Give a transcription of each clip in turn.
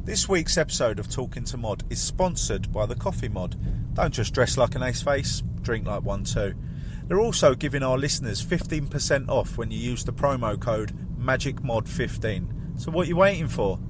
This week's episode of Talking to Mod is sponsored by the Coffee Mod. Don't just dress like an ace face, drink like one too. They're also giving our listeners 15% off when you use the promo code MAGICMOD15. So what are you waiting for?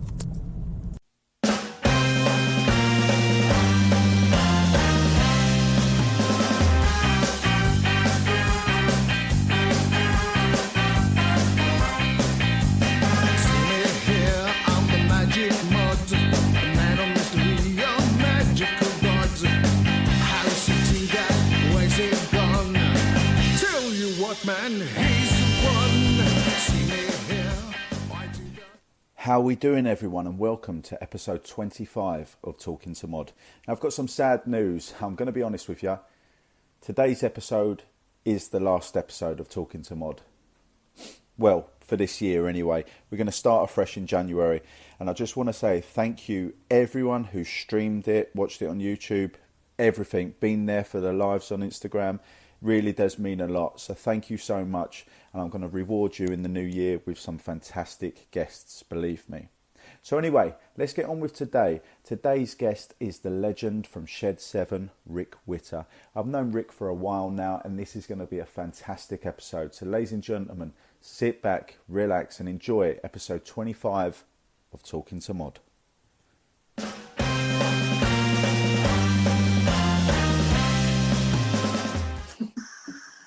How are we doing, everyone, and welcome to episode 25 of Talking to Mod. Now, I've got some sad news. I'm going to be honest with you. Today's episode is the last episode of Talking to Mod. Well, for this year anyway. We're going to start afresh in January. And I just want to say thank you, everyone who streamed it, watched it on YouTube, everything, been there for the lives on Instagram. Really does mean a lot. So thank you so much. And I'm going to reward you in the new year with some fantastic guests, believe me. So anyway, let's get on with today. Today's guest is the legend from Shed 7, Rick Witter. I've known Rick for a while now, and this is going to be a fantastic episode. So ladies and gentlemen, sit back, relax, and enjoy episode 25 of Talking to Mod.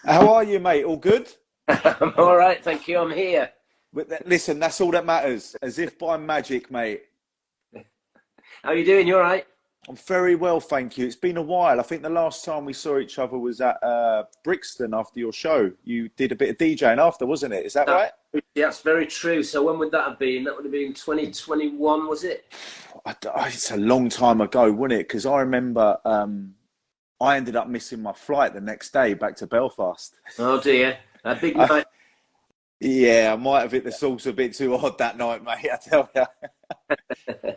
How are you, mate? All good? I'm all right, thank you. I'm here. Listen, that's all that matters. As if by magic, mate. How are you doing? You all right? I'm very well, thank you. It's been a while. I think the last time we saw each other was at Brixton after your show. You did a bit of DJing after, wasn't it? Is that right? Yeah, that's very true. So when would that have been? That would have been 2021, was it? It's a long time ago, wasn't it? Because I remember I ended up missing my flight the next day back to Belfast. Oh, dear. A big night. Yeah, I might have hit the sauce a bit too hard that night, mate, I tell you.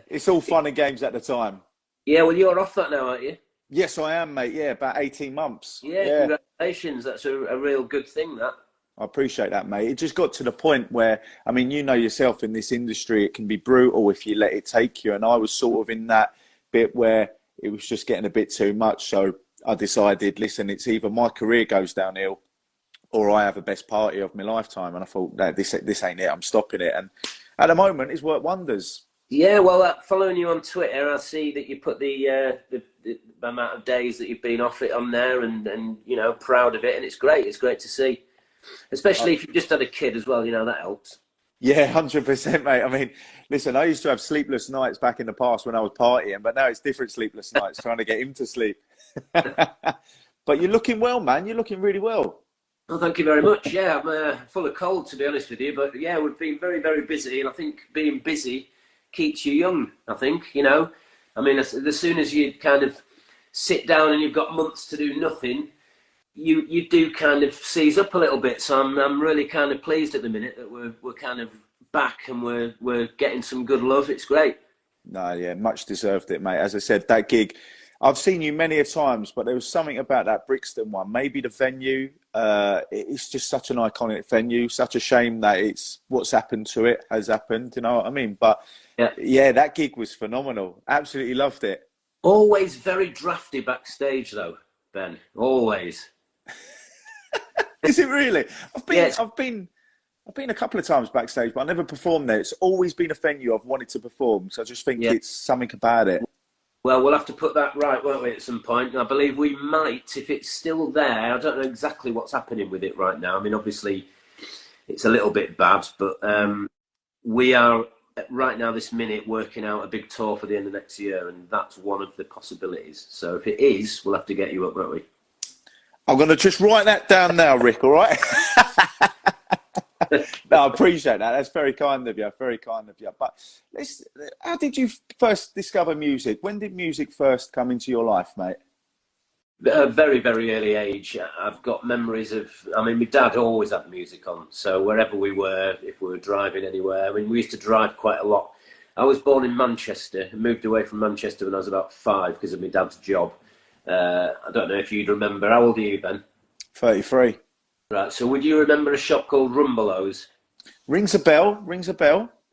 It's all fun and games at the time. Yeah, well, you're off that now, aren't you? Yes, I am, mate. Yeah, about 18 months. Yeah. Congratulations. That's a real good thing, that. I appreciate that, mate. It just got to the point where, I mean, you know yourself in this industry, it can be brutal if you let it take you. And I was sort of in that bit where it was just getting a bit too much. So I decided, listen, it's either my career goes downhill or I have the best party of my lifetime. And I thought, no, this ain't it. I'm stopping it. And at the moment, it's worked wonders. Yeah, well, following you on Twitter, I see that you put the amount of days that you've been off it on there and you know, proud of it. And it's great. It's great to see. Especially if you've just had a kid as well, you know, that helps. Yeah, 100%, mate. I mean, listen, I used to have sleepless nights back in the past when I was partying, but now it's different sleepless nights trying to get him to sleep. But you're looking well, man. You're looking really well. Well, thank you very much. Yeah, I'm full of cold, to be honest with you. But yeah, we've been very, very busy. And I think being busy keeps you young, I think, you know. I mean, as soon as you kind of sit down and you've got months to do nothing, you do kind of seize up a little bit. So I'm really kind of pleased at the minute that we're kind of back and we're getting some good love. It's great. No, yeah, much deserved it, mate. As I said, that gig, I've seen you many a times, but there was something about that Brixton one. Maybe the venue, it's just such an iconic venue. Such a shame that it's what's happened to it has happened. You know what I mean? But yeah, that gig was phenomenal. Absolutely loved it. Always very drafty backstage, though, Ben. Always. Is it really? I've been a couple of times backstage, but I never performed there. It's always been a venue I've wanted to perform. So I just think it's something about it. Well, we'll have to put that right, won't we, at some point? And I believe we might, if it's still there. I don't know exactly what's happening with it right now. I mean, obviously, it's a little bit bad, but we are, right now, this minute, working out a big tour for the end of next year, and that's one of the possibilities. So if it is, we'll have to get you up, won't we? I'm going to just write that down now, Rick, all right? No, I appreciate that. That's very kind of you. Very kind of you. But how did you first discover music? When did music first come into your life, mate? At a very, very early age. I've got memories of, I mean, my dad always had music on. So wherever we were, if we were driving anywhere, I mean, we used to drive quite a lot. I was born in Manchester and moved away from Manchester when I was about 5 because of my dad's job. I don't know if you'd remember. How old are you, Ben? 33. Right, so would you remember a shop called Rumbelows? Rings a bell.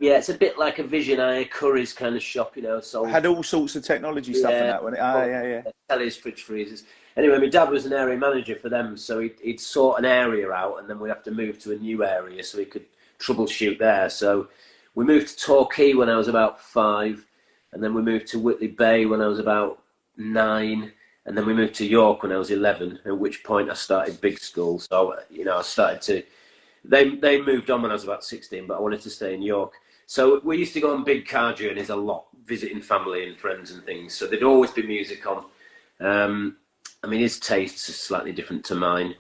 Yeah, it's a bit like a Vision Eye Curry's kind of shop, you know. So Had all sorts of technology stuff in that one. Ah, yeah. tellies, fridge freezers. Anyway, my dad was an area manager for them, so he'd sort an area out, and then we'd have to move to a new area so he could troubleshoot there. So we moved to Torquay when I was about 5, and then we moved to Whitley Bay when I was about 9, and then we moved to York when I was 11. At which point I started big school. So I started to. They moved on when I was about 16, but I wanted to stay in York. So we used to go on big car journeys a lot, visiting family and friends and things. So there'd always be music on. I mean, his tastes are slightly different to mine.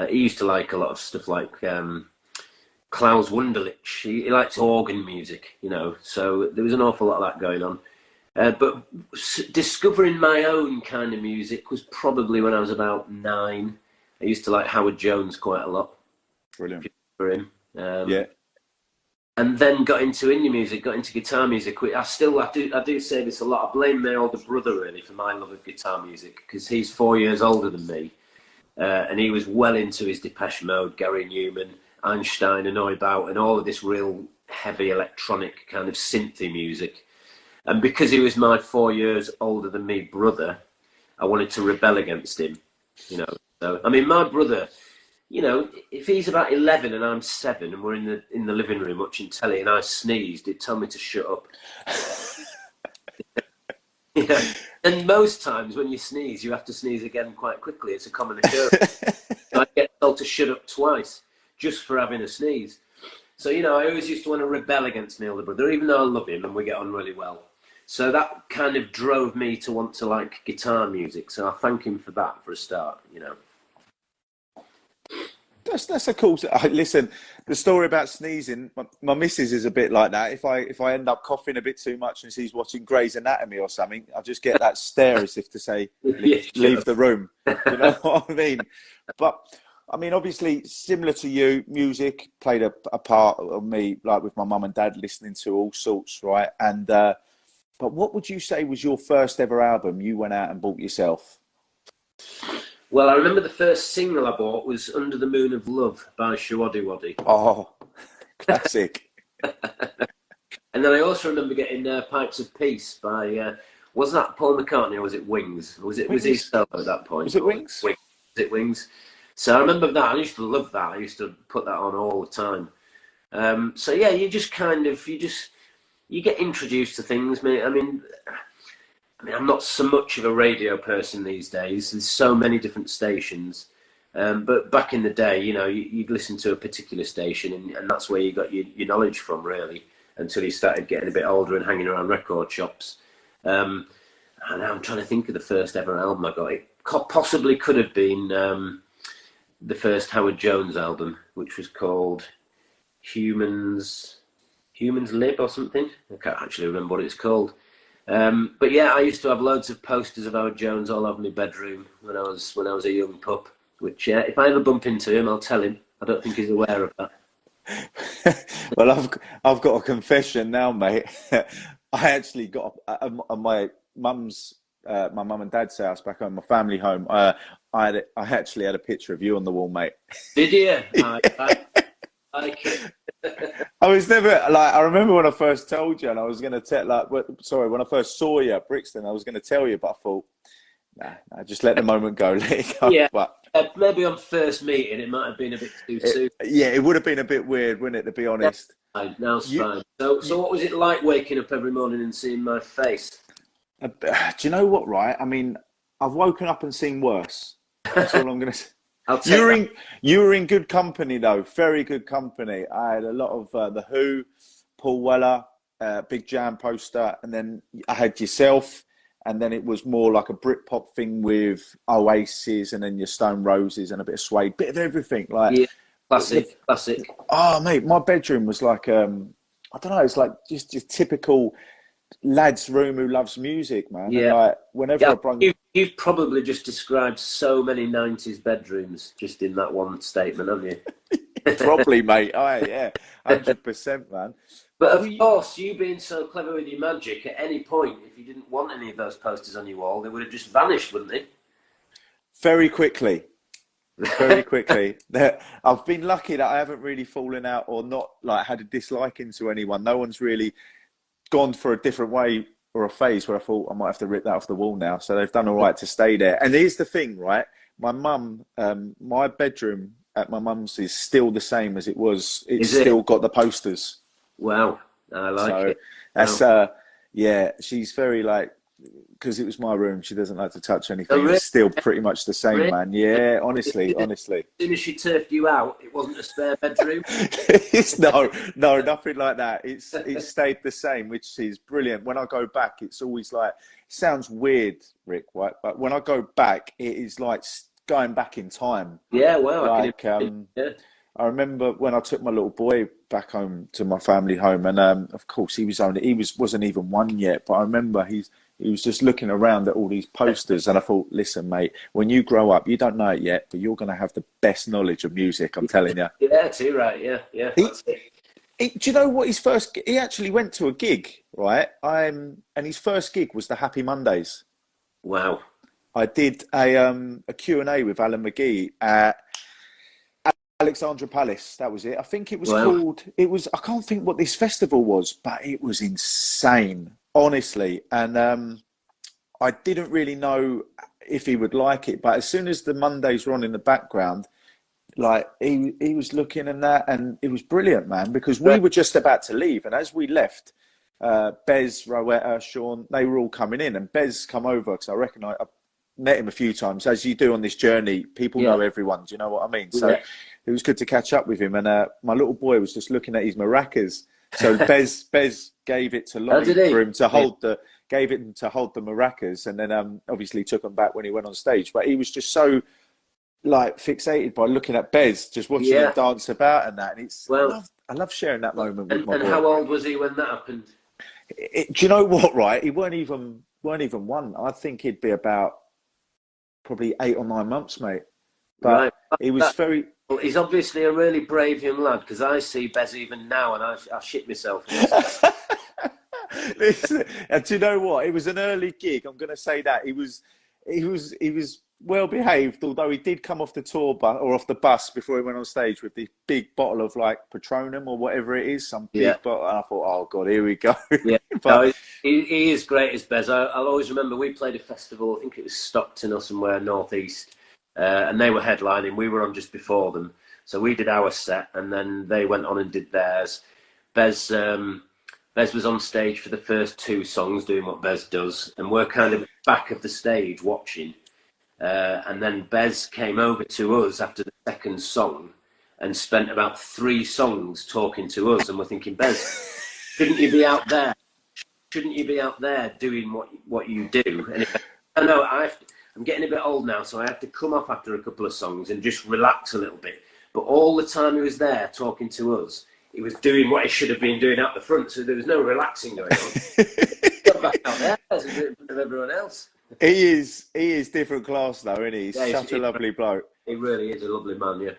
He used to like a lot of stuff like Klaus Wunderlich. He liked organ music, you know. So there was an awful lot of that going on. But discovering my own kind of music was probably when I was about 9. I used to like Howard Jones quite a lot. Brilliant. For him. Yeah. And then got into indie music, got into guitar music. I do say this a lot. I blame my older brother really for my love of guitar music because he's 4 years older than me, and he was well into his Depeche Mode, Gary Newman, Einstein, and Neubaut, and all of this real heavy electronic kind of synthy music. And because he was my 4 years older than me brother, I wanted to rebel against him. You know, so I mean, my brother. You know, if he's about 11 and I'm 7 and we're in the living room watching telly and I sneezed, he'd tell me to shut up. Yeah. And most times when you sneeze, you have to sneeze again quite quickly. It's a common occurrence. I get told to shut up twice just for having a sneeze. So, you know, I always used to want to rebel against my older brother, even though I love him and we get on really well. So that kind of drove me to want to like guitar music. So I thank him for that for a start, you know. That's a cool. Listen, the story about sneezing. My missus is a bit like that. If I end up coughing a bit too much and she's watching Grey's Anatomy or something, I just get that stare as if to say, leave the room. You know what I mean? But I mean, obviously, similar to you, music played a part of me, like with my mum and dad, listening to all sorts, right? And but what would you say was your first ever album you went out and bought yourself? Well, I remember the first single I bought was Under the Moon of Love by Shawaddy Waddy. Oh, classic. And then I also remember getting Pipes of Peace by, was that Paul McCartney or was it Wings? Was he solo at that point? Was it Wings? Was it Wings? So I remember that. I used to love that. I used to put that on all the time. So yeah, you just kind of, you get introduced to things, mate. I mean, I'm not so much of a radio person these days. There's so many different stations. But back in the day, you know, you'd listen to a particular station and that's where you got your knowledge from, really, until you started getting a bit older and hanging around record shops. And I'm trying to think of the first ever album I got. It possibly could have been the first Howard Jones album, which was called Humans Live or something. I can't actually remember what it's called. But yeah, I used to have loads of posters of Howard Jones all over my bedroom when I was a young pup. Which, if I ever bump into him, I'll tell him. I don't think he's aware of that. Well, I've got a confession now, mate. I actually got on my mum and dad's house back home, my family home. I actually had a picture of you on the wall, mate. Did you? I like it. I was never like. I remember when I first told you, and I was going to tell. When I first saw you at Brixton, I was going to tell you, but I thought, nah, just let the moment go. Let it go. Yeah, but maybe on first meeting, it might have been a bit too soon. Yeah, it would have been a bit weird, wouldn't it? To be honest. Now it's fine. So what was it like waking up every morning and seeing my face? Do you know what? Right. I mean, I've woken up and seen worse. That's all I'm going to say. You were in good company though, very good company. I had a lot of The Who, Paul Weller, Big Jam poster, and then I had yourself, and then it was more like a Britpop thing with Oasis, and then your Stone Roses and a bit of Suede, bit of everything. Like classic. Oh mate, my bedroom was like I don't know, it's like just typical lad's room who loves music, man. Yeah. And like whenever you've probably just described so many 90s bedrooms just in that one statement, haven't you? Probably, mate. Oh, yeah, 100%, man. But of course, you being so clever with your magic, at any point, if you didn't want any of those posters on your wall, they would have just vanished, wouldn't they? Very quickly. very quickly. I've been lucky that I haven't really fallen out or not like had a disliking to anyone. No one's really gone for a different way or a phase where I thought I might have to rip that off the wall now. So they've done all right to stay there. And here's the thing, right? My mum, my bedroom at my mum's is still the same as it was. It's still got the posters. Wow, I like it. That's yeah. She's very like, because it was my room. She doesn't like to touch anything. Oh, really? It's still pretty much the same, Really? man. Yeah, honestly. As soon as she turfed you out, it wasn't a spare bedroom. No, nothing like that. It's stayed the same, which is brilliant. When I go back, it's always like, it sounds weird, Rick, right? But when I go back, it is like going back in time. Yeah, well, like I remember when I took my little boy back home to my family home, and of course he wasn't even one yet. But I remember he was just looking around at all these posters, and I thought, listen, mate, when you grow up, you don't know it yet, but you're going to have the best knowledge of music. I'm telling you. Yeah, too right. Yeah. Do you know what he actually went to a gig, right? And his first gig was the Happy Mondays. Wow. I did a Q&A with Alan McGee at Alexandra Palace. That was it. I think it was called, I can't think what this festival was, but it was insane, honestly. And I didn't really know if he would like it, but as soon as the Mondays were on in the background, like he was looking and that, and it was brilliant, man, because we were just about to leave. And as we left, Bez, Rowetta, Sean, they were all coming in, and Bez come over because I met him a few times. As you do on this journey, people know everyone. Do you know what I mean? So it was good to catch up with him. And my little boy was just looking at his maracas. So Bez gave it to Lonnie for him to hold gave it to hold the maracas, and then obviously took them back when he went on stage. But he was just so like fixated by looking at Bez, just watching him dance about and that. And it's I love sharing that moment with my boy. And how old was he when that happened? Do you know what? Right, he weren't even one. I think he'd be about probably 8 or 9 months, mate. But he was very. Well, he's obviously a really brave young lad, because I see Bez even now, and I shit myself. Listen, and do you know what? It was an early gig. I'm going to say that he was well behaved, although he did come off the tour bus or off the bus before he went on stage with this big bottle of like Patronum or whatever it is, some big bottle. And I thought, oh God, here we go. Yeah, but no, he is great as Bez. I'll always remember we played a festival. I think it was Stockton or somewhere northeast, and they were headlining. We were on just before them, so we did our set, and then they went on and did theirs. Bez was on stage for the first 2 songs, doing what Bez does, and we're kind of back of the stage watching. And then Bez came over to us after the second song and spent about 3 songs talking to us. And we're thinking, Bez, shouldn't you be out there? Shouldn't you be out there doing what you do? And I know I'm getting a bit old now, so I have to come off after a couple of songs and just relax a little bit. But all the time he was there talking to us, he was doing what he should have been doing out the front. So there was no relaxing going on. Got back out there and do it in front of everyone else. He is different class though, isn't he? He's such a lovely bloke. He really is a lovely man, yeah.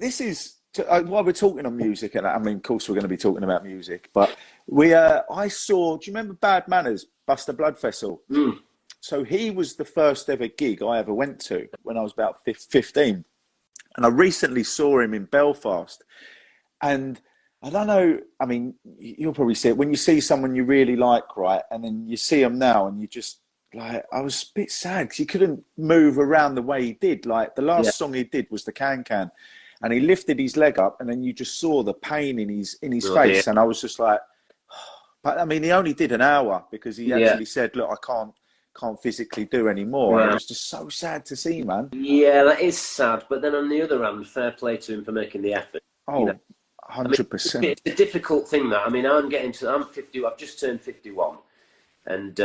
This is while we're talking on music, and I mean, of course, we're going to be talking about music, but I saw. Do you remember Bad Manners, Buster Bloodvessel? Mm. So he was the first ever gig I ever went to when I was about 15, and I recently saw him in Belfast, and I don't know. I mean, you'll probably see it when you see someone you really like, right? And then you see them now, and you just. Like, I was a bit sad because he couldn't move around the way he did. Like the last song he did was the Can Can, and he lifted his leg up, and then you just saw the pain in his face, and I was just like, but I mean, he only did an hour because he actually said, "Look, I can't physically do any more." And it was just so sad to see, man. Yeah, that is sad. But then on the other hand, fair play to him for making the effort. Oh, 100%. It's a difficult thing that. I mean, I'm 50. I've just turned 51. And,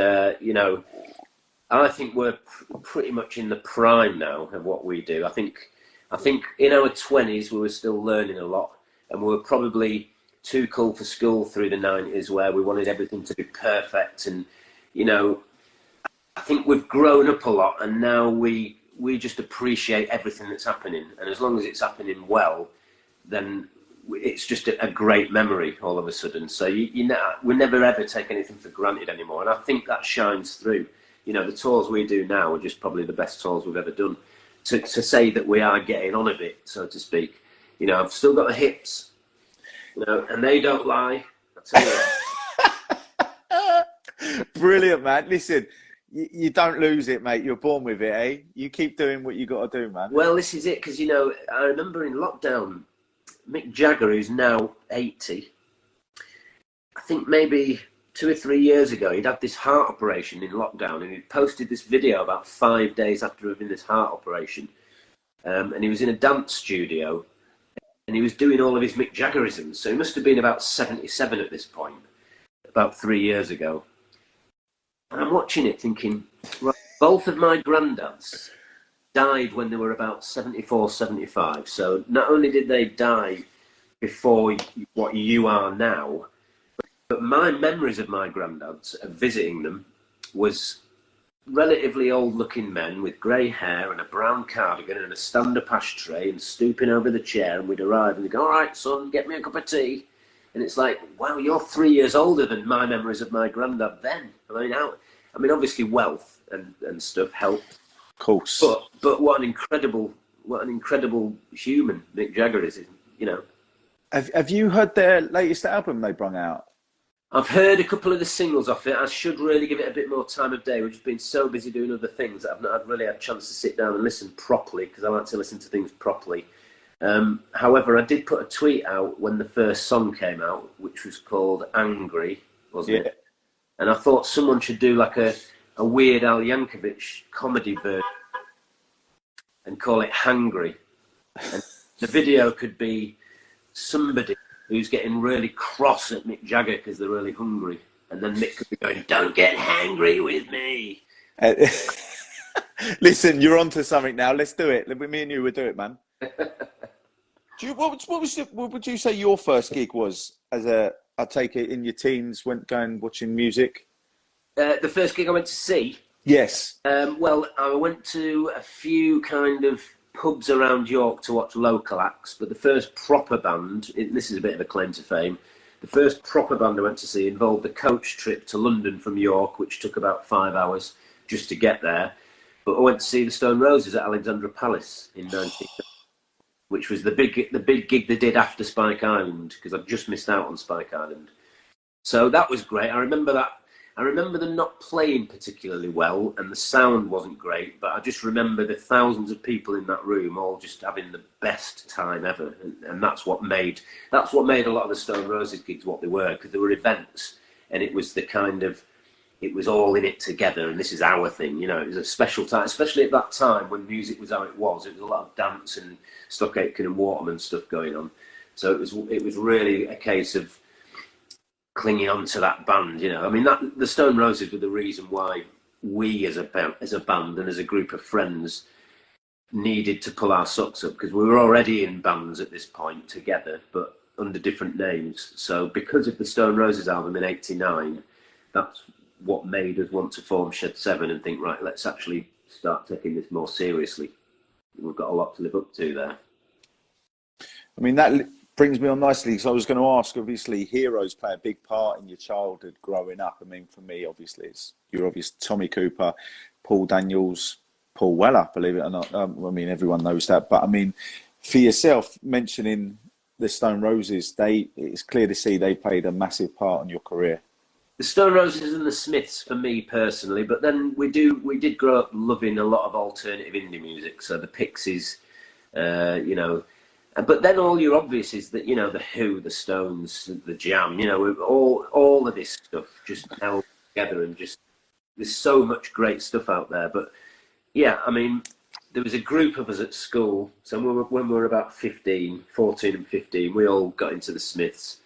I think we're pretty much in the prime now of what we do. I think in our 20s, we were still learning a lot. And we were probably too cool for school through the 90s, where we wanted everything to be perfect. And, I think we've grown up a lot. And now we just appreciate everything that's happening. And as long as it's happening well, then it's just a great memory all of a sudden. So we never ever take anything for granted anymore, and I think that shines through. The tours we do now are just probably the best tours we've ever done. to say that we are getting on a bit, so to speak. You know, I've still got the hips, you know, and they don't lie. I tell you. Brilliant, man. Listen, you don't lose it, mate. You're born with it, eh? You keep doing what you got to do, man. Well, this is it, because, you know, I remember in lockdown, Mick Jagger, who's now 80, I think maybe 2 or 3 years ago, he'd had this heart operation in lockdown, and he'd posted this video about 5 days after having this heart operation. And he was in a dance studio, and he was doing all of his Mick Jaggerisms. So he must have been about 77 at this point, about 3 years ago. And I'm watching it thinking, right, both of my granddads died when they were about 74, 75. So not only did they die before what you are now, but my memories of my granddads, of visiting them, was relatively old-looking men with grey hair and a brown cardigan and a stand-up ashtray and stooping over the chair, and we'd arrive and they'd go, "All right, son, get me a cup of tea." And it's like, wow, you're 3 years older than my memories of my granddad then. I mean, obviously wealth and stuff helped. Of course. But what an incredible human Mick Jagger is, you know. Have you heard their latest album they brung out? I've heard a couple of the singles off it. I should really give it a bit more time of day. We've just been so busy doing other things that I've not really had a chance to sit down and listen properly, because I like to listen to things properly. However, I did put a tweet out when the first song came out, which was called Angry, wasn't it? And I thought someone should do like a Weird Al Yankovic comedy version and call it Hangry. And the video could be somebody who's getting really cross at Mick Jagger because they're really hungry. And then Mick could be going, "Don't get hangry with me." Listen, you're onto something now. Let's do it. Me and you would do it, man. What would you say your first gig was I take it in your teens, watching music? The first gig I went to see? Yes. Well, I went to a few kind of pubs around York to watch local acts, but the first proper band, this is a bit of a claim to fame, the first proper band I went to see involved a coach trip to London from York, which took about 5 hours just to get there. But I went to see the Stone Roses at Alexandra Palace in 19, which was the big gig they did after Spike Island, because I'd just missed out on Spike Island. So that was great. I remember them not playing particularly well, and the sound wasn't great, but I just remember the thousands of people in that room all just having the best time ever, and that's what made a lot of the Stone Roses gigs what they were, because there were events, and it was it was all in it together, and this is our thing, you know. It was a special time, especially at that time when music was how it was. It was a lot of dance and Stock Aitken and Waterman stuff going on, so it was really a case of clinging on to that band, you know. I mean, the Stone Roses were the reason why we as a band and as a group of friends needed to pull our socks up, because we were already in bands at this point together, but under different names. So because of the Stone Roses album in '89, that's what made us want to form Shed 7 and think, right, let's actually start taking this more seriously. We've got a lot to live up to there. I mean, that brings me on nicely, because I was going to ask, obviously, heroes play a big part in your childhood growing up. I mean, for me, obviously, it's your obvious Tommy Cooper, Paul Daniels, Paul Weller, believe it or not. I mean, everyone knows that. But, I mean, for yourself, mentioning the Stone Roses, it's clear to see they played a massive part in your career. The Stone Roses and the Smiths for me personally, but then we did grow up loving a lot of alternative indie music. So the Pixies, you know, but then all your obvious is that, you know, the Who, the Stones, the Jam, you know, all of this stuff just held together, and just there's so much great stuff out there. But yeah, I mean, there was a group of us at school. So when we were about 14 and 15, we all got into the Smiths.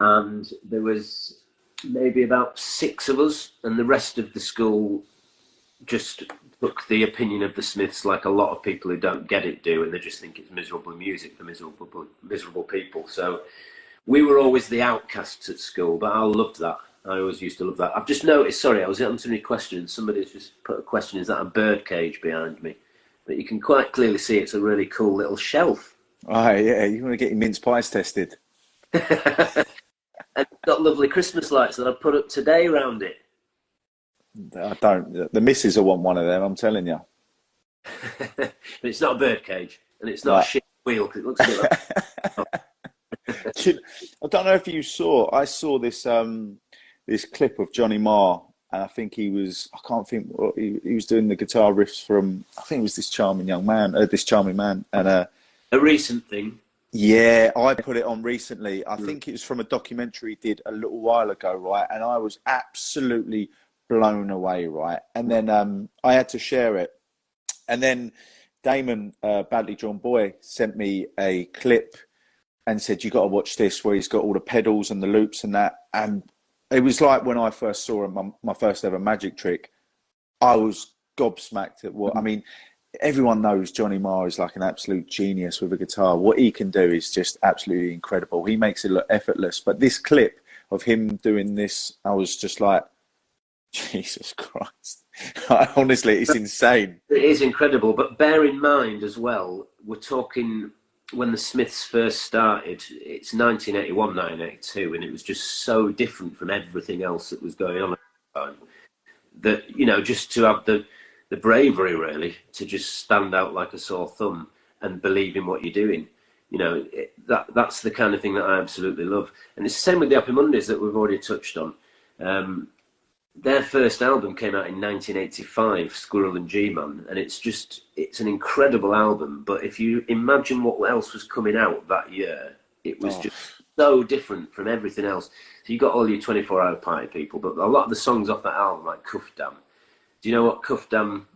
And there was maybe about 6 of us, and the rest of the school just took the opinion of the Smiths like a lot of people who don't get it do, and they just think it's miserable music for miserable people. So we were always the outcasts at school, but I loved that. I always used to love that. I've just noticed, sorry, I was answering a question. Somebody's just put a question, is that a bird cage behind me? But you can quite clearly see it's a really cool little shelf. Oh, yeah, you want to get your mince pies tested. And it's got lovely Christmas lights that I put up today around it. I don't. The missus will want one of them, I'm telling you. But it's not a bird cage, and it's not a Right. shit wheel because it looks a bit like. I don't know if you saw. I saw this clip of Johnny Marr, and I think he was. I can't think. He was doing the guitar riffs from. I think it was this charming young man. This charming man, and A recent thing. yeah, I put it on recently. I Mm. think it was from a documentary he did a little while ago, right? And I was absolutely blown away, right? And then I had to share it. And then Damon, Badly Drawn Boy, sent me a clip and said, "You got to watch this," where he's got all the pedals and the loops and that. And it was like when I first saw my first ever magic trick. I was gobsmacked at what I mean. Everyone knows Johnny Marr is like an absolute genius with a guitar. What he can do is just absolutely incredible. He makes it look effortless. But this clip of him doing this, I was just like, Jesus Christ. Honestly, it's insane. It is incredible, but bear in mind as well, we're talking when the Smiths first started, it's 1981, 1982, and it was just so different from everything else that was going on at the time. That, just to have the bravery, really, to just stand out like a sore thumb and believe in what you're doing. That's the kind of thing that I absolutely love. And it's the same with the Happy Mondays that we've already touched on. Their first album came out in 1985, Squirrel and G-Man, and it's an incredible album. But if you imagine what else was coming out that year, it was Oh, just so different from everything else. So you got all your 24-hour party people, but a lot of the songs off that album, like Cuff Dam. Do you know what Cuff Dam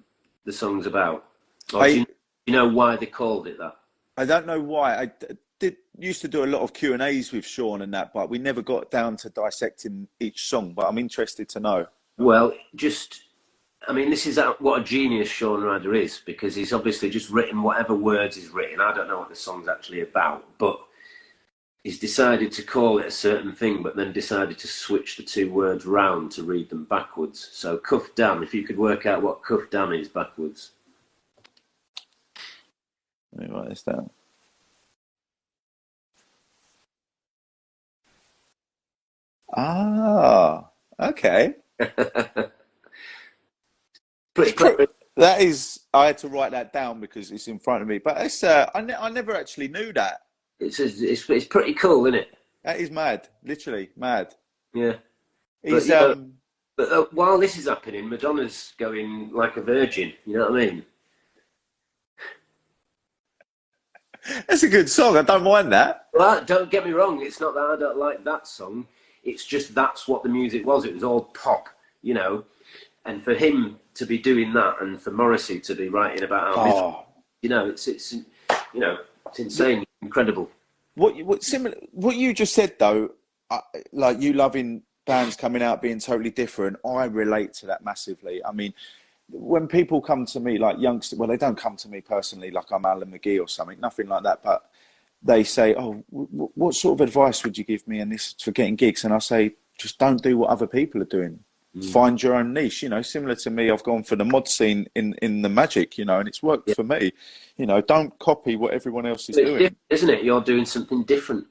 the song's about? Or do I you know why they called it that? I don't know why. Did used to do a lot of Q&As with Sean and that, but we never got down to dissecting each song. But I'm interested to know. Well, this is what a genius Sean Ryder is, because he's obviously just written whatever words he's written. I don't know what the song's actually about, but he's decided to call it a certain thing, but then decided to switch the two words round to read them backwards. So Cuff Dam, if you could work out what Cuff Dam is backwards. Let me write this down. Ah, okay. Pretty clever. That is, I had to write that down because it's in front of me. But it's, I never actually knew that. It's pretty cool, isn't it? That is mad, literally mad. Yeah. But He's um, while this is happening, Madonna's going like a virgin. You know what I mean? that's a good song. I don't mind that. Well, don't get me wrong. It's not that I don't like that song. It's just that's what the music was. It was all pop, And for him to be doing that, and for Morrissey to be writing about how Oh, it's insane, incredible. what you just said though, like you loving bands coming out being totally different. I relate to that massively. I mean, when people come to me like youngsters, well, they don't come to me personally like I'm Alan McGee or something, nothing like that, but they say, "Oh, what sort of advice would you give me?" And this for getting gigs, and I say, just don't do what other people are doing. Find your own niche. Similar to me, I've gone for the mod scene in the magic, and it's worked Yeah. for me. Don't copy what everyone else is It's doing. different, isn't it? You're doing something different.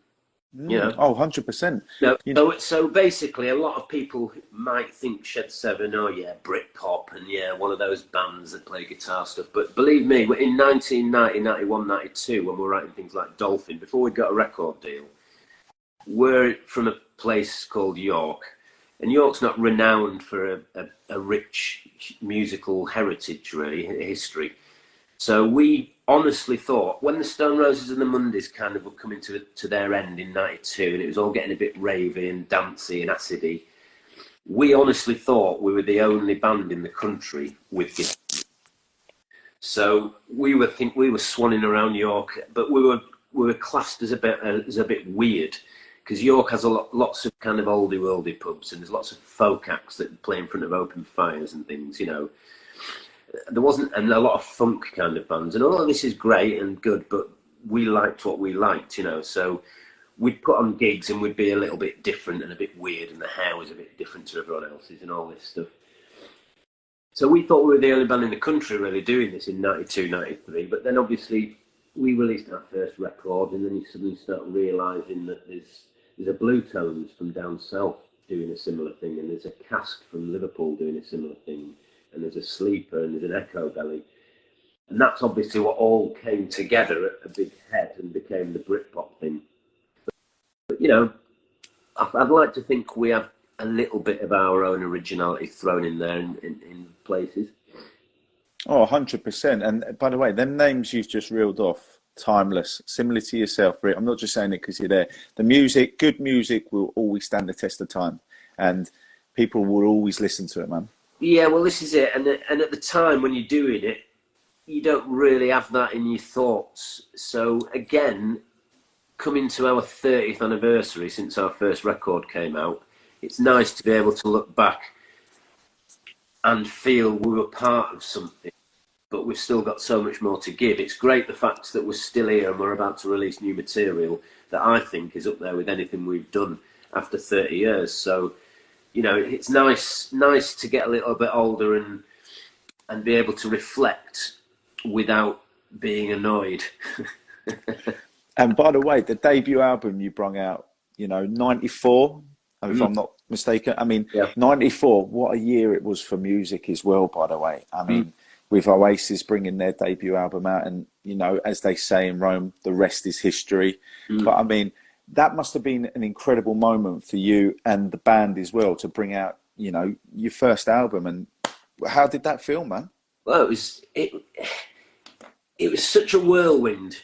Oh, 100%. No, You know, so basically, a lot of people might think Shed 7, oh yeah, Britpop, and yeah, one of those bands that play guitar stuff. But believe me, in 1990, 91, 92, when we were writing things like Dolphin, before we got a record deal, we're from a place called York. And York's not renowned for a rich musical heritage, really, history. So we honestly thought, when the Stone Roses and the Mondays kind of were coming to their end in 92, and it was all getting a bit ravey and dancey and acidy, we honestly thought we were the only band in the country with guitar. So we were swanning around York, but we were classed as a bit weird, because York has lots of kind of oldie worldy pubs, and there's lots of folk acts that play in front of open fires and things, There wasn't, and a lot of funk kind of bands, and all of this is great and good, but we liked what we liked, So we'd put on gigs and we'd be a little bit different and a bit weird, and the hair was a bit different to everyone else's and all this stuff. So we thought we were the only band in the country really doing this in 92, 93, but then obviously we released our first record, and then you suddenly start realising that there's a Blue Tones from down south doing a similar thing, and there's a Cask from Liverpool doing a similar thing, and there's a Sleeper, and there's an Echo Belly. And that's obviously what all came together at a big head and became the Britpop thing. But you know, I'd like to think we have a little bit of our own originality thrown in there in places. Oh, 100%. And by the way, them names you've just reeled off, timeless, similar to yourself, Rick. I'm not just saying it because you're there. The music, good music will always stand the test of time. And people will always listen to it, man. Yeah, well, this is it. And at the time when you're doing it, you don't really have that in your thoughts. So again, coming to our 30th anniversary since our first record came out, it's nice to be able to look back and feel we were part of something, but we've still got so much more to give. It's great the fact that we're still here and we're about to release new material that I think is up there with anything we've done after 30 years. So, you know, it's nice to get a little bit older and be able to reflect without being annoyed. And by the way, the debut album you brung out, you know, 94, if I'm not mistaken. I mean, Yeah. 94, what a year it was for music as well, by the way. I mean, with Oasis bringing their debut album out and, you know, as they say in Rome, the rest is history. But I mean, that must have been an incredible moment for you and the band as well to bring out, you know, your first album. And how did that feel, man? Well, it was such a whirlwind.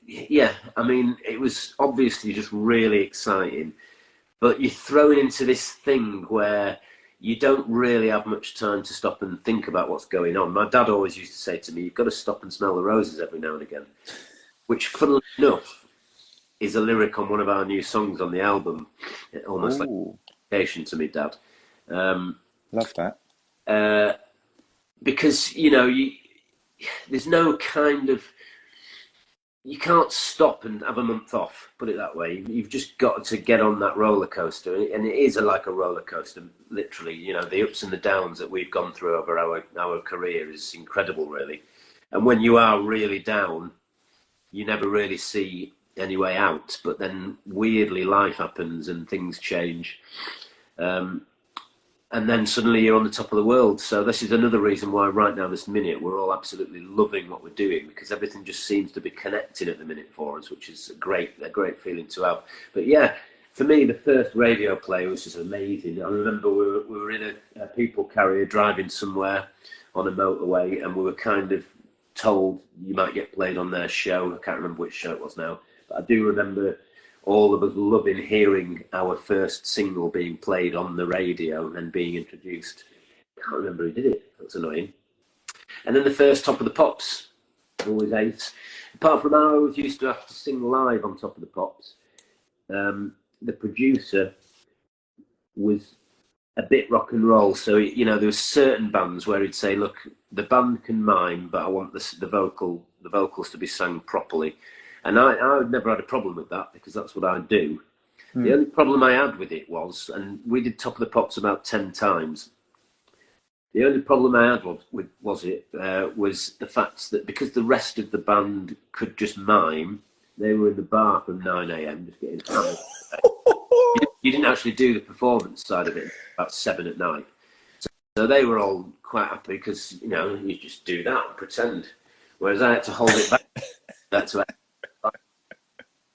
Yeah, I mean, it was obviously just really exciting, but you're thrown into this thing where you don't really have much time to stop and think about what's going on. My dad always used to say to me, you've got to stop and smell the roses every now and again, which, funnily enough, is a lyric on one of our new songs on the album, almost like a dedication to me, Dad. Love that. Because, you know, there's no kind of... You can't stop and have a month off, put it that way. You've just got to get on that roller coaster. And it is like a roller coaster, literally. You know, the ups and the downs that we've gone through over our career is incredible, really. And when you are really down, you never really see any way out. But then, weirdly, life happens and things change. And then suddenly you're on the top of the world. So this is another reason why right now, this minute, we're all absolutely loving what we're doing, because everything just seems to be connecting at the minute for us, which is a great feeling to have. But yeah, for me, the first radio play was just amazing. I remember we were in a people carrier driving somewhere on a motorway, and we were kind of told you might get played on their show. I can't remember which show it was now, but I do remember all of us loving hearing our first single being played on the radio and being introduced. I can't remember who did it. That's annoying. And then the first Top of the Pops, always ace. Apart from I always used to have to sing live on Top of the Pops. The producer was a bit rock and roll. So, you know, there were certain bands where he'd say, look, the band can mime, but I want the vocals to be sung properly. And I never had a problem with that, because that's what I do. The only problem I had with it was, and we did Top of the Pops about 10 times, the only problem I had was the fact that because the rest of the band could just mime, they were in the bar from 9 a.m. just getting hammered. You didn't actually do the performance side of it about 7 at night. So they were all quite happy because, you know, you just do that and pretend. Whereas I had to hold it back. That's right.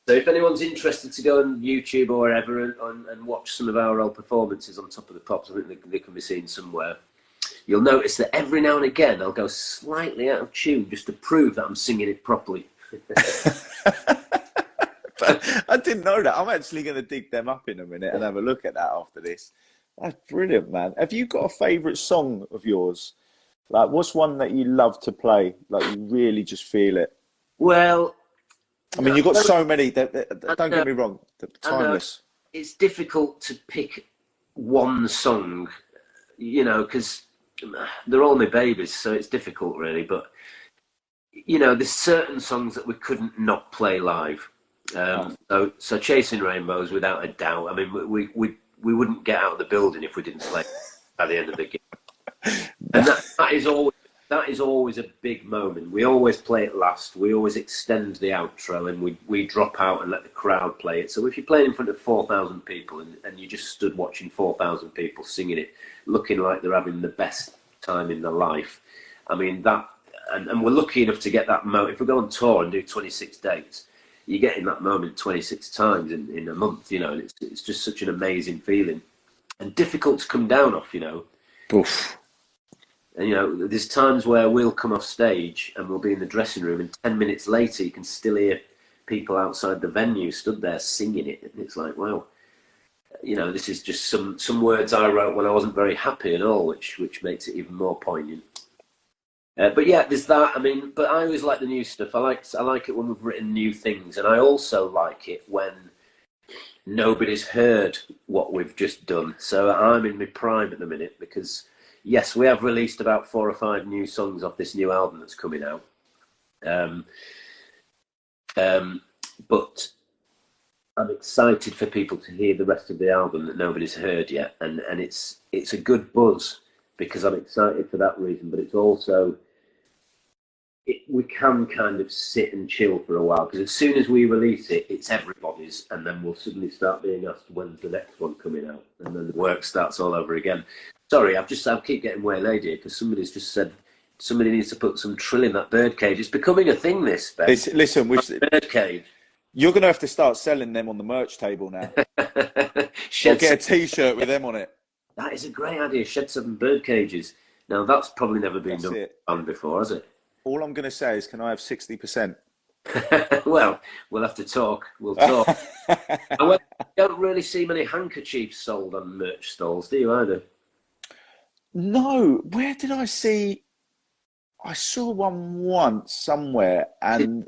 So if anyone's interested to go on YouTube or wherever and watch some of our old performances on Top of the Pops, I think they can be seen somewhere. You'll notice that every now and again I'll go slightly out of tune just to prove that I'm singing it properly. I didn't know that. I'm actually going to dig them up in a minute and have a look at that after this. That's brilliant, man. Have you got a favourite song of yours? Like, what's one that you love to play? Like, you really just feel it? Well, I mean, you've got so many. Don't get me wrong. Timeless. It's difficult to pick one song, you know, because they're all my babies, so it's difficult, really. But, you know, there's certain songs that we couldn't not play live. So Chasing Rainbows, without a doubt. I mean, we wouldn't get out of the building if we didn't play at the end of the game. And that is always a big moment. We always play it last. We always extend the outro, and we drop out and let the crowd play it. So if you're playing in front of 4,000 people and you just stood watching 4,000 people singing it, looking like they're having the best time in their life, I mean, that, and we're lucky enough to get that moment. If we go on tour and do 26 dates, you're getting that moment 26 times in a month, you know, and it's just such an amazing feeling and difficult to come down off, you know. Oof. And, you know, there's times where we'll come off stage and we'll be in the dressing room, and 10 minutes later you can still hear people outside the venue stood there singing it. And it's like, wow, you know, this is just some words I wrote when I wasn't very happy and all, which makes it even more poignant. But yeah, there's that. I mean, but I always like the new stuff. I like it when we've written new things, and I also like it when nobody's heard what we've just done. So I'm in my prime at the minute because, yes, we have released about 4 or 5 new songs off this new album that's coming out. But I'm excited for people to hear the rest of the album that nobody's heard yet, and it's a good buzz because I'm excited for that reason. But it's also we can kind of sit and chill for a while, because as soon as we release it, it's everybody's, and then we'll suddenly start being asked when's the next one coming out, and then the work starts all over again. Sorry, I keep getting waylaid here because somebody's just said somebody needs to put some trill in that birdcage. It's becoming a thing, this, Ben. Listen, birdcage. You're going to have to start selling them on the merch table now. Or get a T-shirt with them on it. That is a great idea. Shed 7 bird cages. Now, that's probably never been done before, has it? All I'm going to say is, can I have 60%? Well, we'll have to talk. We'll talk. I don't really see many handkerchiefs sold on merch stalls, do you, either? No. Where did I see? I saw one once somewhere, and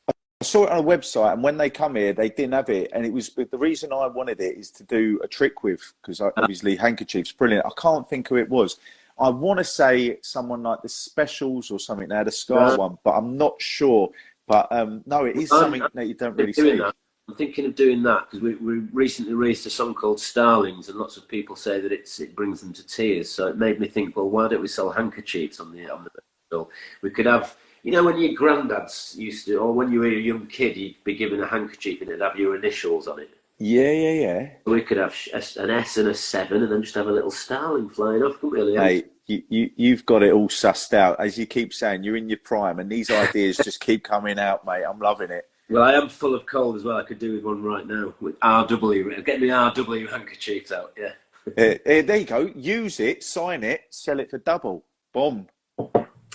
I saw it on a website, and when they come here, they didn't have it. And it was the reason I wanted it is to do a trick with, because obviously handkerchiefs, brilliant. I can't think who it was. I want to say someone like the Specials or something. They had a Scar one, but I'm not sure. But no, it is something that you don't really see. I'm thinking of doing that because we recently released a song called Starlings, and lots of people say that it brings them to tears. So it made me think, well, why don't we sell handkerchiefs on the bill? We could have, you know, when your granddads used to, or when you were a young kid, you'd be given a handkerchief and it'd have your initials on it. Yeah. We could have an S and a 7 and then just have a little starling flying off, couldn't we? Hey, you've got it all sussed out. As you keep saying, you're in your prime, and these ideas just keep coming out, mate. I'm loving it. Well, I am full of cold as well. I could do with one right now with RW. Get me RW handkerchiefs out, yeah. There you go. Use it, sign it, sell it for double. Boom.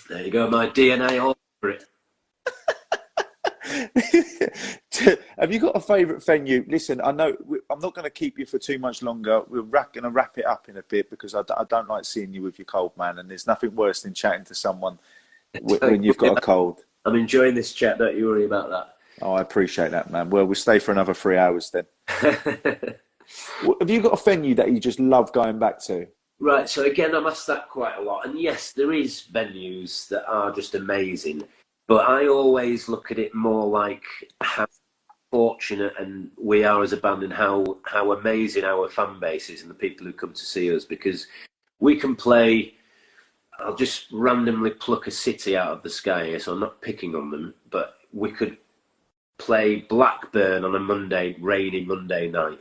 There you go, my DNA all over it. Have you got a favourite venue? Listen, I know I'm not going to keep you for too much longer. We're going to wrap it up in a bit because I don't like seeing you with your cold, man. And there's nothing worse than chatting to someone when you've got a cold. I'm enjoying this chat. Don't you worry about that. Oh, I appreciate that, man. Well, we'll stay for another 3 hours then. Have you got a venue that you just love going back to? Right. So again, I'm asked that quite a lot. And yes, there is venues that are just amazing. But I always look at it more like how fortunate and we are as a band, and how amazing our fan base is and the people who come to see us, because we can play. I'll just randomly pluck a city out of the sky here, so I'm not picking on them, but we could play Blackburn on a rainy Monday night,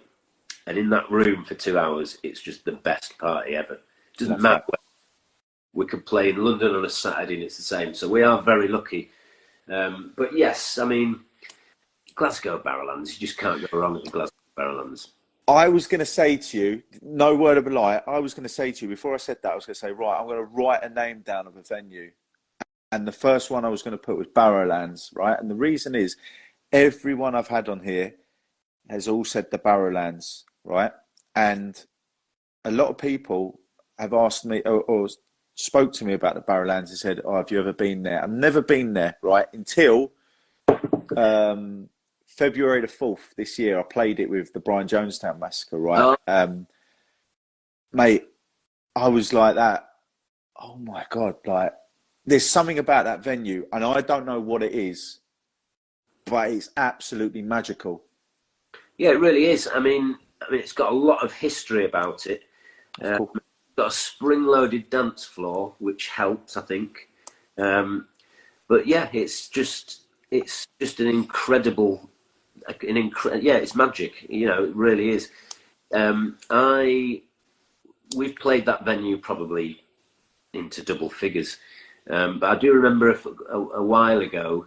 and in that room for 2 hours, it's just the best party ever. It doesn't matter. We could play in London on a Saturday and it's the same. So we are very lucky. But yes, I mean, Glasgow Barrowlands, you just can't go wrong at the Glasgow Barrowlands. I was going to say to you, no word of a lie, I was going to say to you, before I said that, I was going to say, right, I'm going to write a name down of a venue. And the first one I was going to put was Barrowlands, right? And the reason is, everyone I've had on here has all said the Barrowlands, right? And a lot of people have asked me or spoke to me about the Barrowlands and said, oh, have you ever been there? I've never been there, right? Until February the 4th this year, I played it with the Brian Jonestown Massacre, right? Mate, I was like that. Oh my God, like, there's something about that venue, and I don't know what it is, but it's absolutely magical. Yeah, it really is. I mean, it's got a lot of history about it. Got a spring-loaded dance floor, which helps, I think. But yeah, it's just an incredible, it's magic. You know, it really is. We've played that venue probably into double figures. But I do remember a while ago,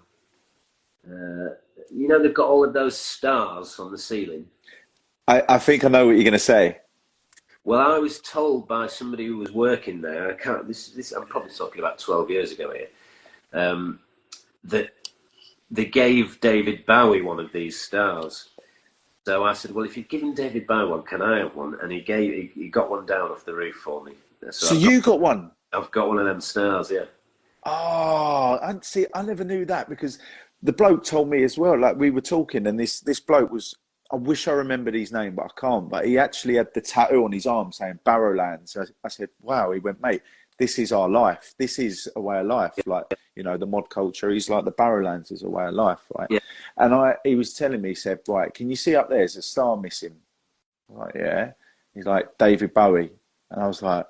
they've got all of those stars on the ceiling. I think I know what you're going to say. Well, I was told by somebody who was working there, I can't, this, I'm probably talking about 12 years ago here, that they gave David Bowie one of these stars. So I said, well, if you've given David Bowie one, can I have one? And he got one down off the roof for me. So you got one? I've got one of them stars, yeah. Oh, and see, I never knew that because the bloke told me as well. Like we were talking, and this bloke was. I wish I remembered his name, but I can't. But he actually had the tattoo on his arm saying Barrowlands. I said, "Wow." He went, "Mate, this is our life. This is a way of life. Yeah. Like the mod culture. He's like the Barrowlands is a way of life, right?" Yeah. And he was telling me, he said, "Right, can you see up there? There's a star missing." I'm like, yeah. He's like David Bowie, and I was like,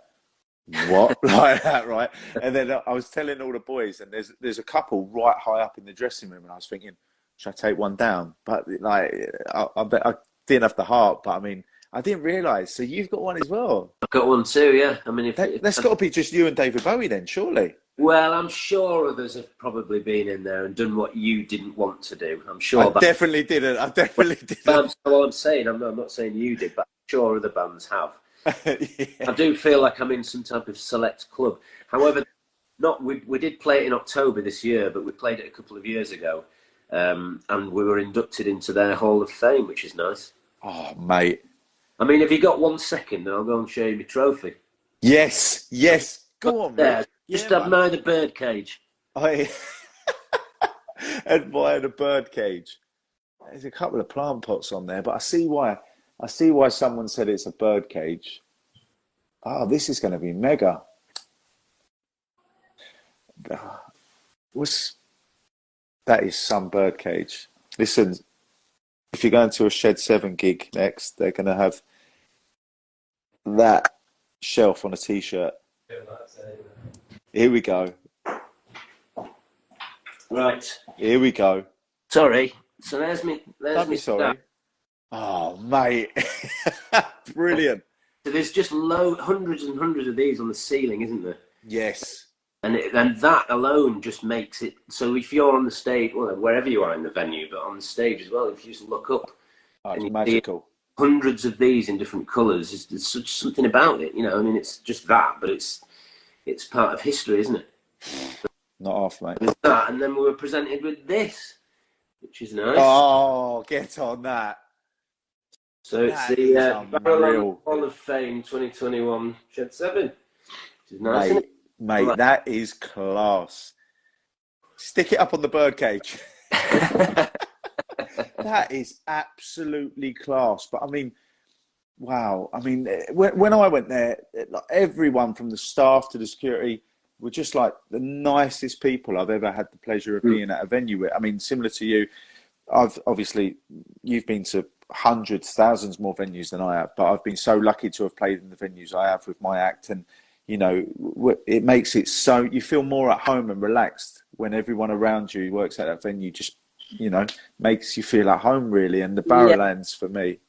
what? Like that, right? And then I was telling all the boys, and there's a couple right high up in the dressing room, and I was thinking, should I take one down? But like, I bet I didn't have the heart. But I mean, I didn't realise. So you've got one as well. I've got one too, yeah. I mean, that's got to be just you and David Bowie then, surely. Well, I'm sure others have probably been in there and done what you didn't want to do. I'm sure. I definitely didn't. That's all I'm saying. I'm not saying you did, but I'm sure other bands have. Yeah. I do feel like I'm in some type of select club. However, we did play it in October this year, but we played it a couple of years ago, and we were inducted into their Hall of Fame, which is nice. Oh, mate. I mean, if you got 1 second, then I'll go and show you my trophy. Yes. Go on, there. Rick. Just admire the birdcage. I admire the birdcage. There's a couple of plant pots on there, but I see why someone said it's a birdcage. Oh, this is going to be mega. That is some birdcage. Listen, if you're going to a Shed 7 gig next, they're going to have that shelf on a T-shirt. Here we go. Right. Here we go. Sorry. So there's me. Don't be sorry. Start. Oh, mate. Brilliant. So there's just hundreds and hundreds of these on the ceiling, isn't there? Yes. And that alone just makes it so if you're on the stage, well, wherever you are in the venue, but on the stage as well, if you just look up, it's magical. Hundreds of these in different colours. There's such something about it, I mean, it's just that, but it's part of history, isn't it? Not off, mate. There's that, and then we were presented with this, which is nice. Oh, get on that. So it's the Barrowlands Hall of Fame 2021 Shed 7. Which is nice, isn't it? Mate, that is class. Stick it up on the birdcage. That is absolutely class. But I mean, wow. I mean, when I went there, everyone from the staff to the security were just like the nicest people I've ever had the pleasure of being at a venue with. I mean, similar to you, you've been to hundreds, thousands more venues than I have, but I've been so lucky to have played in the venues I have with my act, and it makes it so you feel more at home and relaxed when everyone around you who works at that venue just makes you feel at home, really. And the Barrowlands, for me,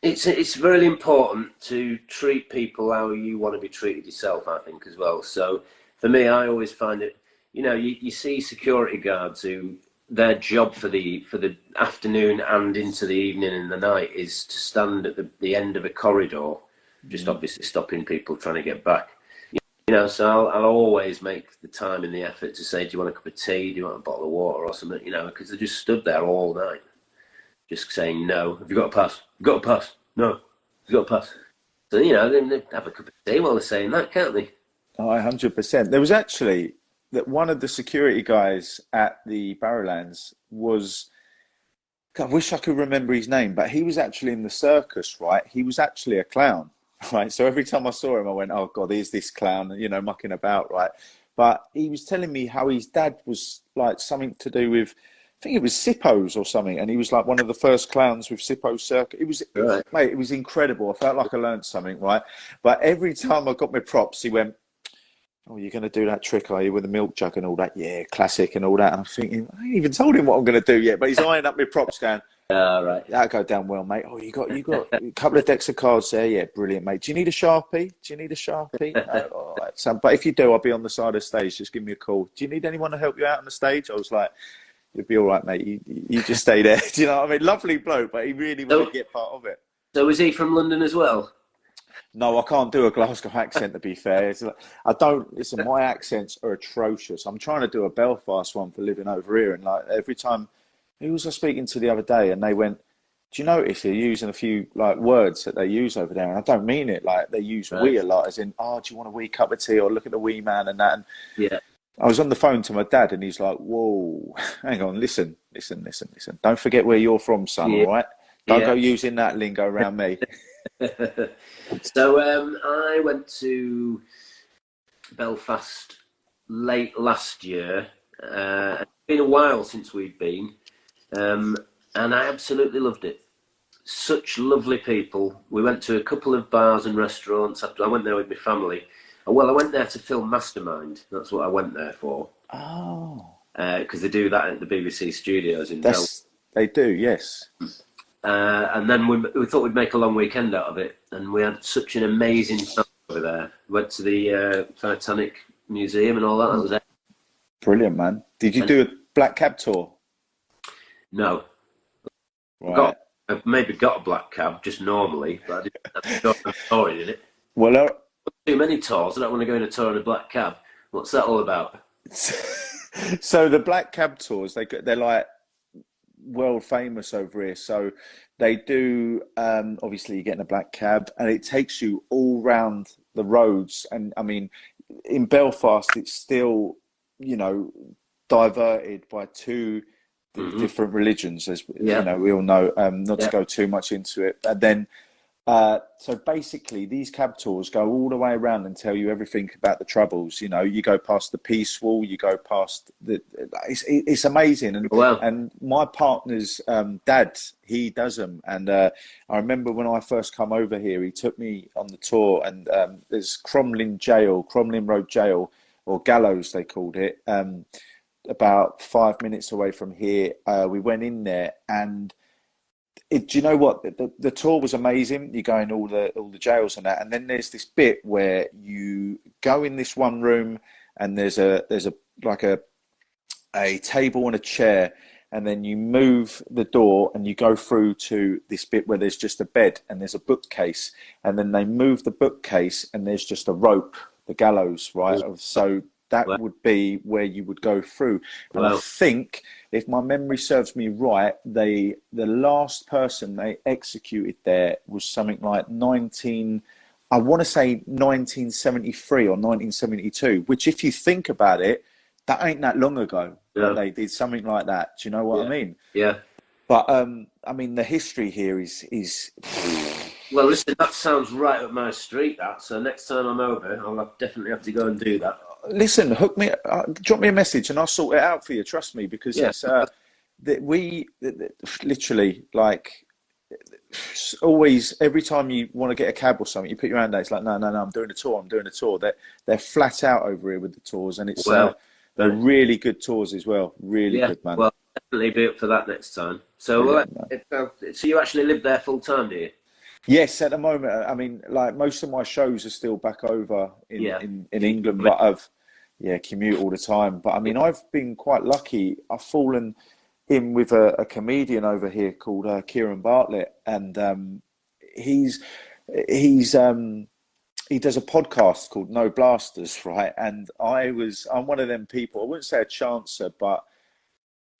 it's really important to treat people how you want to be treated yourself, I think, as well. So for me, I always find it, you see security guards who their job for the afternoon and into the evening and the night is to stand at the end of a corridor, just obviously stopping people trying to get back. So I'll always make the time and the effort to say, do you want a cup of tea? Do you want a bottle of water or something? Because they just stood there all night, just saying, no. Have you got a pass? You got a pass? No. You got a pass? So, they have a cup of tea while they're saying that, can't they? Oh, 100%. There was actually that one of the security guys at the Barrowlands was, I wish I could remember his name, but he was actually in the circus, right? He was actually a clown, right? So every time I saw him, I went, oh God, here's this clown, mucking about, right? But he was telling me how his dad was like something to do with, I think it was Sippos or something. And he was like one of the first clowns with Sippos circuit. Mate, it was incredible. I felt like I learned something, right? But every time I got my props, he went, oh, you're going to do that trick, are you, with the milk jug and all that? Yeah, classic and all that. And I'm thinking, I ain't even told him what I'm going to do yet, but he's eyeing up my props going, right. That'll go down well, mate. Oh, you got a couple of decks of cards there? Yeah, brilliant, mate. Do you need a Sharpie? No. Like, so, but if you do, I'll be on the side of the stage. Just give me a call. Do you need anyone to help you out on the stage? I was like, you'll be all right, mate. You just stay there. Do you know what I mean? Lovely bloke, but he really wanted to get part of it. So is he from London as well? No, I can't do a Glasgow accent, to be fair. It's like, I don't, listen, my accents are atrocious. I'm trying to do a Belfast one for living over here. And like every time, who was I speaking to the other day? And they went, do you notice they're using a few like words that they use over there? And I don't mean it. Like they use wee a lot, as in, oh, do you want a wee cup of tea? Or look at the wee man and that. And yeah. I was on the phone to my dad and he's like, whoa, hang on, listen. Don't forget where you're from, son, all right? Don't go using that lingo around me. So I went to Belfast late last year. It's been a while since we've been, and I absolutely loved it. Such lovely people. We went to a couple of bars and restaurants. I went there with my family. Well, I went there to film Mastermind. That's what I went there for. Oh. Because they do that at the BBC studios in Belfast. They do, yes. And then we thought we'd make a long weekend out of it, and we had such an amazing time over there. Went to the Titanic Museum and all that. That was it. Brilliant, man. Did you do a black cab tour? No. Right. I've maybe got a black cab just normally, but I didn't have a tour in it. Well, too many tours. I don't want to go on a tour in a black cab. What's that all about? So the black cab tours, they're like world famous over here. So they do, obviously you get in a black cab and it takes you all round the roads. And I mean, in Belfast, it's still, you know, diverted by two different religions, as you know, we all know, not to go too much into it. And then, so basically these cab tours go all the way around and tell you everything about the Troubles. You know, you go past the Peace Wall, you go past it's amazing. And and my partner's dad, he does them. And I remember when I first come over here, he took me on the tour, and there's Cromlin Road Jail, or Gallows they called it, about 5 minutes away from here. We went in there, and do you know what? The tour was amazing. You go in all the jails and that, and then there's this bit where you go in this one room, and there's a table and a chair, and then you move the door and you go through to this bit where there's just a bed and there's a bookcase, and then they move the bookcase and there's just a rope, the gallows, right? So that would be where you would go through. And I think, if my memory serves me right, the last person they executed there was something like 1973 or 1972, which, if you think about it, that ain't that long ago that they did something like that. Do you know what I mean? Yeah. But I mean, the history here is. Well, listen, that sounds right up my street. That, so next time I'm over, I'll definitely have to go and do that. Listen, hook me, drop me a message, and I'll sort it out for you. Trust me, because it's we literally, like, always, every time you want to get a cab or something, you put your hand out. It's like, no, I'm doing a tour. They're flat out over here with the tours, and it's they're really good tours as well. Really good, man. Well, definitely be up for that next time. So, so you actually live there full time, do you? Yes, at the moment. I mean, like, most of my shows are still back over in England, but I've commute all the time. But I mean, I've been quite lucky. I've fallen in with a comedian over here called Kieran Bartlett, and he does a podcast called No Blasters, right? And I'm one of them people. I wouldn't say a chancer, but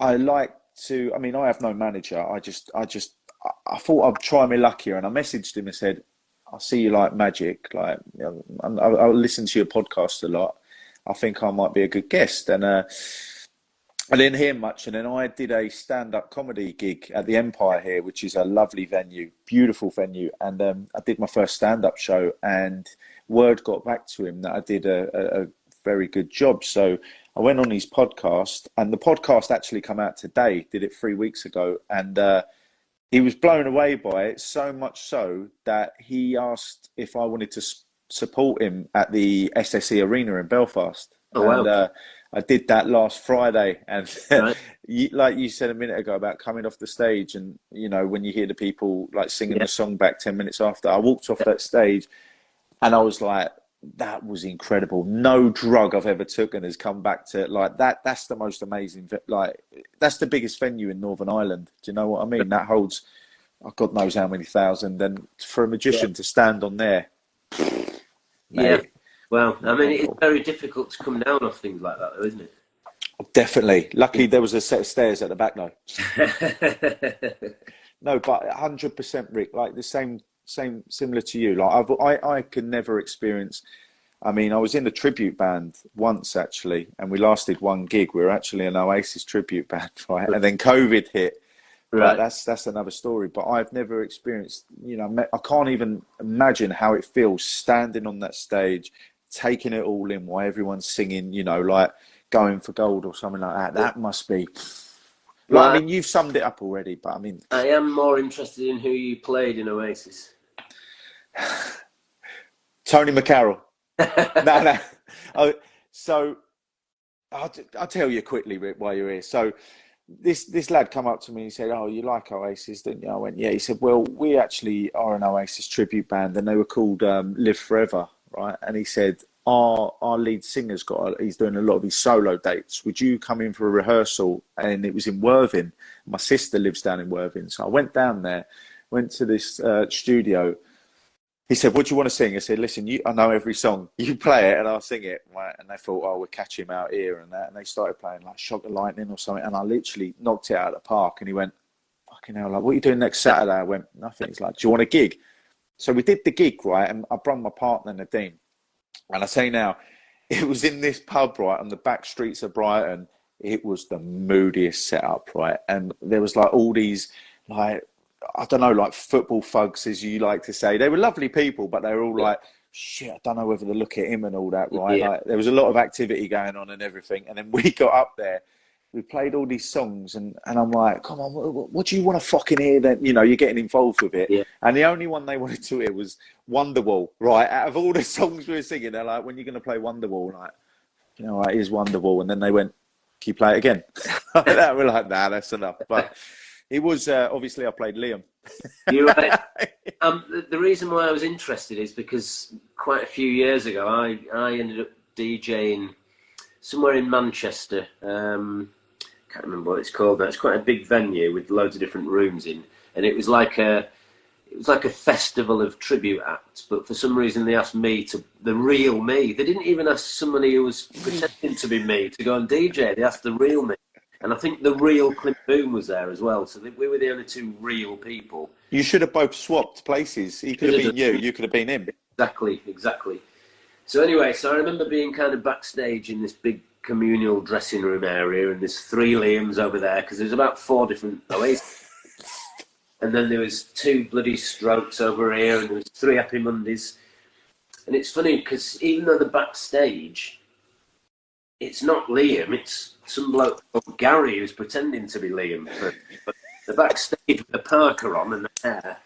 I like to. I mean, I have no manager. I thought I'd try my luck here, and I messaged him and said, I see you like magic. Like, I listen to your podcast a lot. I think I might be a good guest. And I didn't hear much. And then I did a stand-up comedy gig at the Empire here, which is a lovely venue, beautiful venue. And I did my first stand-up show, and word got back to him that I did a very good job. So I went on his podcast, and the podcast actually come out today, did it 3 weeks ago. And he was blown away by it, so much so that he asked if I wanted to support him at the SSE Arena in Belfast. And I did that last Friday. And like you said a minute ago about coming off the stage, and, you know, when you hear the people like singing the song back 10 minutes after, I walked off that stage and I was like, that was incredible. No drug I've ever taken has come back to like that. That's the most amazing. Like that's the biggest venue in Northern Ireland. Do you know what I mean? That holds, oh, God knows how many thousand. And for a magician to stand on there, yeah. mate, Well, I mean, it's very difficult to come down off things like that, though, isn't it? definitely. Luckily, there was a set of stairs at the back, though. No, but 100%, Rick. Like the same, similar to you. Like I could never experience. I mean, I was in a tribute band once actually, and we lasted one gig. We were actually an Oasis tribute band, right? And then COVID hit. Right. But that's another story. But I've never experienced. You know, I can't even imagine how it feels standing on that stage, taking it all in while everyone's singing. You know, like Going for Gold or something like that. That must be. Well, I mean, you've summed it up already, but I mean, I am more interested in who you played in Oasis. Tony McCarroll. No. Oh, so I'll tell you quickly, Rick, while you're here. So this lad come up to me and he said, "Oh, you like Oasis, don't you?" I went, "Yeah." He said, "Well, we actually are an Oasis tribute band, and they were called Live Forever, right?" And he said, Our lead singer's he's doing a lot of his solo dates. Would you come in for a rehearsal? And it was in Worthing. My sister lives down in Worthing. So I went down there, went to this studio. He said, "What do you want to sing?" I said, "Listen, I know every song. You play it and I'll sing it." Right? And they thought, "Oh, we'll catch him out here and that." And they started playing like Shock the Lightning or something. And I literally knocked it out of the park. And he went, "Fucking hell, like, what are you doing next Saturday?" I went, "Nothing." He's like, "Do you want a gig?" So we did the gig, right? And I brought my partner, Nadine. And I say now, it was in this pub, right, on the back streets of Brighton. It was the moodiest setup, right? And there was like all these, like, I don't know, like football thugs, as you like to say. They were lovely people, but they were all like, shit, I don't know whether to look at him and all that, right? Yeah. Like, there was a lot of activity going on and everything. And then we got up there. We played all these songs, and I'm like, come on, what do you want to fucking hear? Then, you know, you're getting involved with it. Yeah. And the only one they wanted to hear was Wonderwall, right? Out of all the songs we were singing, they're like, "When you're going to play Wonderwall?" Like, you know, right, here's Wonderwall. And then they went, "Can you play it again?" We're like, "Nah, that's enough." But it was, obviously I played Liam. You're right. The reason why I was interested is because quite a few years ago, I ended up DJing somewhere in Manchester. Can't remember what it's called now. It's quite a big venue with loads of different rooms in, and it was like a festival of tribute acts. But for some reason, they asked me the real me. They didn't even ask somebody who was pretending to be me to go and DJ. They asked the real me, and I think the real Clint Boom was there as well. So we were the only two real people. You should have both swapped places. He could have been you. You could have been him. Exactly. So anyway, so I remember being kind of backstage in this big communal dressing room area, and there's 3 Liams over there because there's about 4 different Oasis. And then there was 2 bloody Strokes over here, and there was 3 Happy Mondays. And it's funny because even though the backstage, it's not Liam, it's some bloke called Gary who's pretending to be Liam. But the backstage with the parka on and the hair,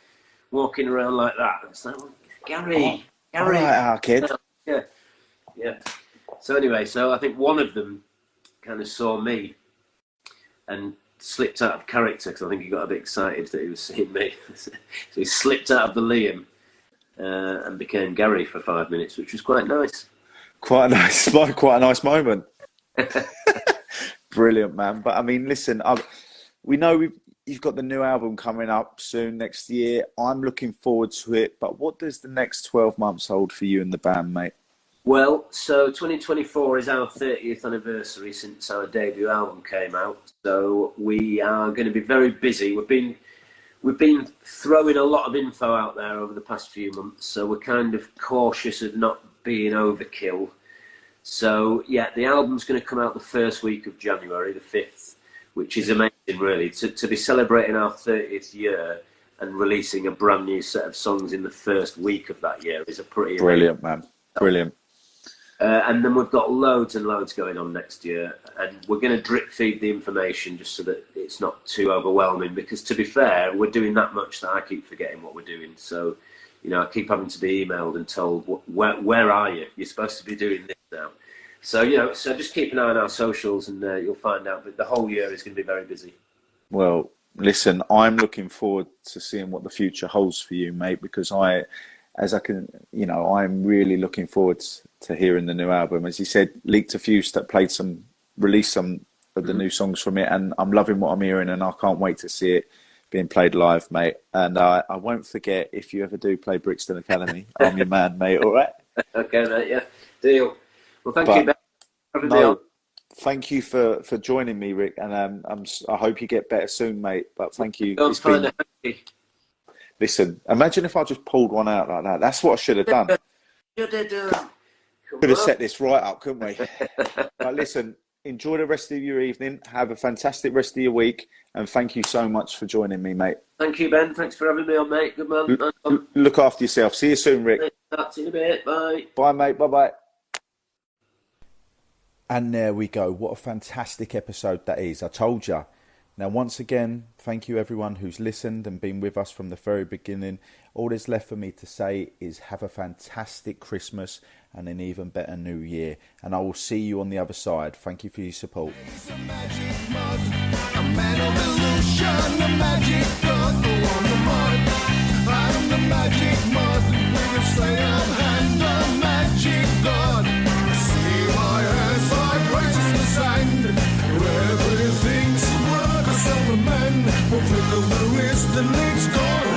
walking around like that. It's like, well, Gary. All right, our kid. Yeah. So anyway, so I think one of them kind of saw me and slipped out of character because I think he got a bit excited that he was seeing me. So he slipped out of the Liam and became Gary for 5 minutes, which was quite nice. Quite a nice moment. Brilliant, man. But I mean, listen, we know you've got the new album coming up soon next year. I'm looking forward to it. But what does the next 12 months hold for you and the band, mate? Well, so 2024 is our 30th anniversary since our debut album came out. So we are going to be very busy. We've been throwing a lot of info out there over the past few months, so we're kind of cautious of not being overkill. So yeah, the album's going to come out the first week of January, the 5th, which is amazing, really, to be celebrating our 30th year and releasing a brand new set of songs in the first week of that year is a pretty brilliant, man. Brilliant. And then we've got loads and loads going on next year, and we're going to drip feed the information just so that it's not too overwhelming, because to be fair, we're doing that much that I keep forgetting what we're doing. So, you know, I keep having to be emailed and told, where are you? You're supposed to be doing this now. So, you know, so just keep an eye on our socials and you'll find out. But the whole year is going to be very busy. Well, listen, I'm looking forward to seeing what the future holds for you, mate, because I as I can, I'm really looking forward to hearing the new album. As you said, leaked a few, released some of the new songs from it, and I'm loving what I'm hearing, and I can't wait to see it being played live, mate. And I won't forget, if you ever do play Brixton Academy, I'm your man, mate. All right? Okay, mate. Yeah, deal. Well, thank you, Ben. Have a day on. Thank you for joining me, Rick, and I hope you get better soon, mate. But thank you. Don't find a hanky. Listen, imagine if I just pulled one out like that. That's what I should have done. Could have set this right up, couldn't we? But listen, enjoy the rest of your evening. Have a fantastic rest of your week. And thank you so much for joining me, mate. Thank you, Ben. Thanks for having me on, mate. Good man. Look after yourself. See you soon, Rick. See you in a bit. Bye. Bye, mate. Bye-bye. And there we go. What a fantastic episode that is. I told you. Now, once again, thank you everyone who's listened and been with us from the very beginning. All that's left for me to say is have a fantastic Christmas and an even better New Year. And I will see you on the other side. Thank you for your support. A man of illusion, a magic god, the one the mud. I'm the magic mud. We say I'm hand the magic god. See my hands vibrating the sand. Everything's work, a silver man. Will flick of the wrist and it's gone.